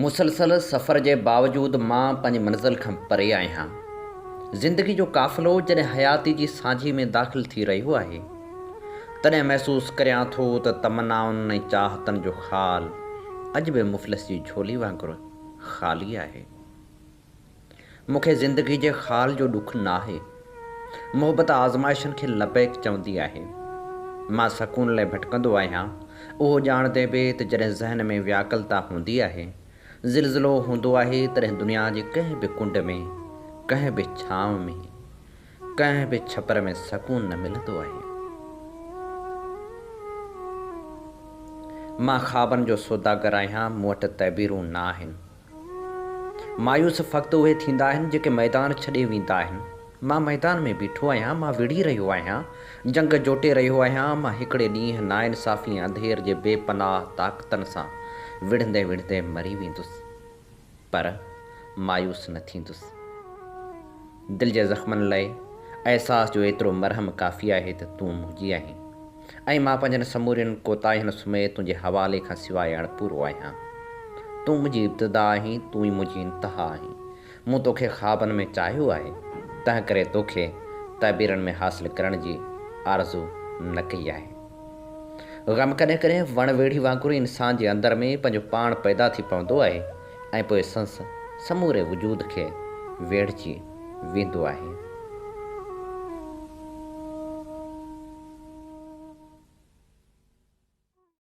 मुसलसल सफ़र जे बावजूदु मां पंहिंजी मंज़िल खां परे आहियां। ज़िंदगी जो क़ाफ़िलो जॾहिं हयाती जी साझी में दाख़िल थी रहियो आहे, तॾहिं महसूसु करियां थो त तमन्नाउनि ऐं चाहतनि जो ख़ाल अॼु बि मुफ़लिस जी झोली वांगुरु ख़ाली आहे। मूंखे ज़िंदगी जे ख़ाल जो ॾुखु नाहे। मुहबत आज़माइशुनि खे लबैक चवंदी आहे। मां सकून लाइ भटकंदो आहियां, उहो ॼाणदे बि त जॾहिं ज़हन में व्याकुलता हूंदी आहे, ज़िलज़िलो हूंदो आहे, तॾहिं दुनिया जे कंहिं बि कुंड में, कंहिं बि छांव में, कंहिं बि छपर में सकून न मिलंदो आहे। मां ख़्वाबनि जो सौदागर आहियां, मूं वटि तइबीरूं न आहिनि। मायूस फ़क़्ति उहे थींदा आहिनि जेके मैदान छॾे वेंदा आहिनि। मां मैदान में बीठो आहियां, मां विढ़ी रहियो आहियां, जंग जोटे रहियो आहियां। मां हिकिड़े ॾींहुं नाइंसाफ़ी अंधेर जे बेपनाह ताक़तनि सां विढ़ंदे विढ़ंदे मरी वेंदुसि, पर मायूस न थींदुसि। दिलि जे ज़ख़्मनि लाइ अहसास जो एतिरो मरहम काफ़ी आहे त तूं मुंहिंजी आहीं, ऐं मां पंहिंजनि समूरियुनि कोताहियुनि समेत तुंहिंजे हवाले खां सवाइ अणपूरो आहियां। तूं मुंहिंजी इब्तिदा आहीं, तूं ई मुंहिंजी इंतिहा आहीं। मूं तोखे ख़्वाबनि में चाहियो आहे, तंहिं करे तोखे तइबीरनि में हासिलु करण जी आरज़ू न कई आहे। ग़म कॾहिं कॾहिं वण वेड़ी वांगुरु इंसान जे अंदर में पंहिंजो पाण पैदा थी पवंदो आहे ऐं पोइ समूरे वजूद खे वेढ़िजी वेंदो आहे।